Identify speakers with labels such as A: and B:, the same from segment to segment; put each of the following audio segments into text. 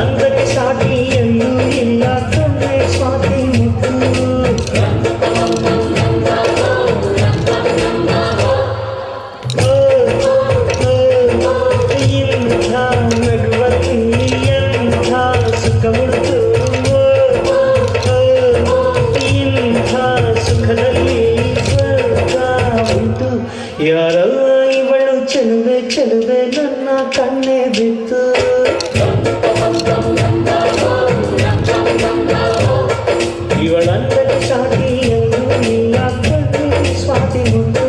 A: ಇವಳಂದಕ್ಕೆ ಸಾಟಿ ಎಲ್ಲೂ ಇಲ್ಲ ಕಣ್ಣೆ ಸ್ವಾತಿ ಮುತ್ತು ಇಂಥ ನಗುವಲ್ಲಿ ಎಂಥ ಸುಖ ಉಂಟು ಇಂಥ ಸುಖದಲ್ಲಿ ಸ್ವರ್ಗ ಉಂಟು ಯಾರಲ್ಲ ಇವಳು ಚೆಲುವೆ ಚೆಲುವೆ ನನ್ನ ಕಣ್ಣೆ ಬಿತ್ತು ಇವಳಂದರೆ ಸಾಟಿ ಎಲ್ಲೂ ಇಲ್ಲ ಕಣ್ಣೆ ಸ್ವಾತಿ ಮುತ್ತು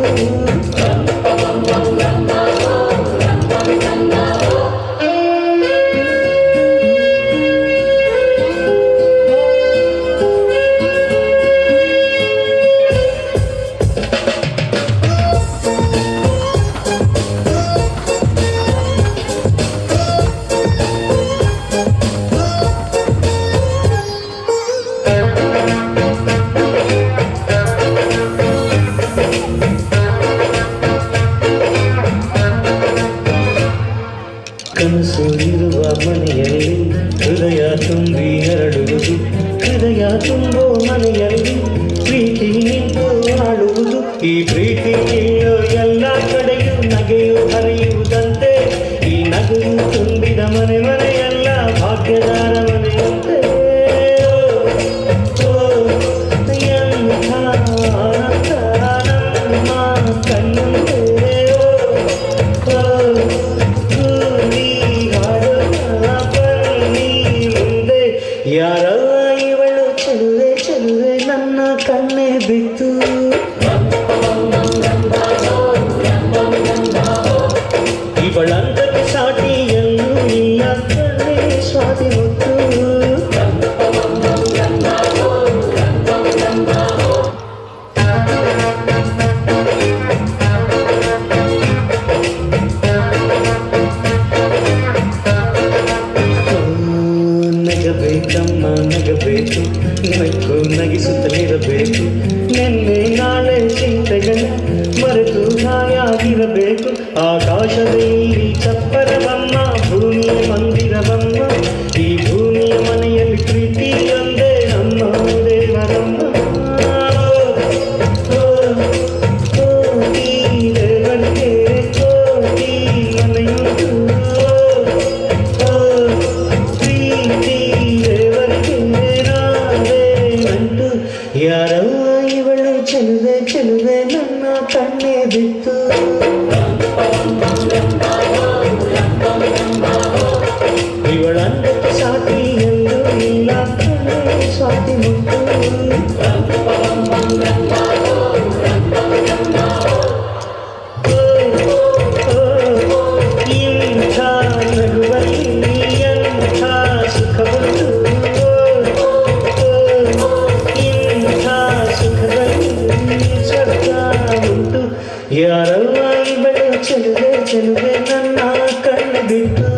A: ಕನಸು ಇರುವ ಮನೆಯಲ್ಲಿ ಹೃದಯ ತುಂಬಿ ಹರಡುವುದು ಹೃದಯ ತುಂಬೋ ಮನೆಯಲ್ಲಿ ಪ್ರೀತಿ ನಿಂತು ಆಡುವುದು ಈ ಪ್ರೀತಿ ಎಲ್ಲ ಕಡೆಯೂ ನಗೆಯು ಹರಿಯುವುದಂತೆ ಈ ನಗೆಯು ತುಂಬಿದ ಮನೆ ಮನೆಯಲ್ಲ ಭಾಗ್ಯದಾರ ಮನೆಯಂತೆ ಎಂಥ ಆನಂದ ನಮ್ಮ ಕಣ್ಣಂತೆ ಯಾರಲ್ಲ ಇವಳು ಚೆಲುವೆ ಚೆಲುವೆ ನನ್ನ ಕಣ್ಣೆ ಬಿತ್ತು ಇವಳಂದಕ್ಕೆ ಸಾಟಿ ಎಲ್ಲೂ ಇಲ್ಲ ಕಣ್ಣೆ ಸ್ವಾತಿ ಮುತ್ತು ನಗಬೇಕಮ್ಮ ನಗಬೇಕು ನಕ್ಕು ನಗಿಸುತ್ತಲಿರಬೇಕು ನಿನ್ನೆ ನಾಳೆ ಚಿಂತೆಗಳ ಮರೆತು ಹಾಯಾಗಿರಬೇಕು ಆಕಾಶದಲ್ಲಿ ಚಪ್ಪರವಮ್ಮ ಭೂಮಿಯ ಮಂದಿರವಮ್ಮ ಈ ಭೂಮಿಯ ಮನೆಯಲ್ಲಿ ಪ್ರೀತಿ ಒಂದೇ ನಮ್ಮ ದೇವರಮ್ಮ ಕೋಟಿ ದೇವರಿಗೆ ಕೋಟಿ ಮನೆಯುಂಟು ಯಾರಲ್ಲ ಇವಳು ಚೆಲುವೆ ಚೆಲುವೆ ನನ್ನ ಕಣ್ಣೆ ಬಿತ್ತು ಇವಳಂದಕ್ಕೆ ಸಾಟಿ ಎಲ್ಲೂ ಇಲ್ಲ ಕಣ್ಣೆ ಸ್ವಾತಿ ಮುತ್ತು ಇಂಥ ನಗುವಲ್ಲಿ ಎಂಥ ಸುಖ ಉಂಟು ಯಾರಲ್ಲ ಇವಳು ಚೆಲುವೆ ಚೆಲುವೆ ನನ್ನ ಕಣ್ಣು ಬಿಟ್ಟು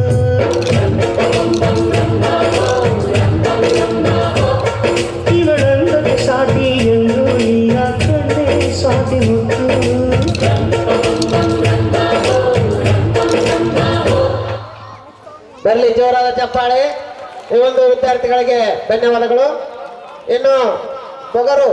A: ಇವಳಂದರೆ ಸಾಟಿ ಎಲ್ಲೂ ಇಲ್ಲ ಕಣ್ಣೆ ಸ್ವಾತಿ ಮುತ್ತು
B: ಬರಲಿ ಜೋರಾದ ಚಪ್ಪಾಳೆ. ಈ ಒಂದು ವಿದ್ಯಾರ್ಥಿಗಳಿಗೆ ಧನ್ಯವಾದಗಳು. ಇನ್ನು ಮೊಗರು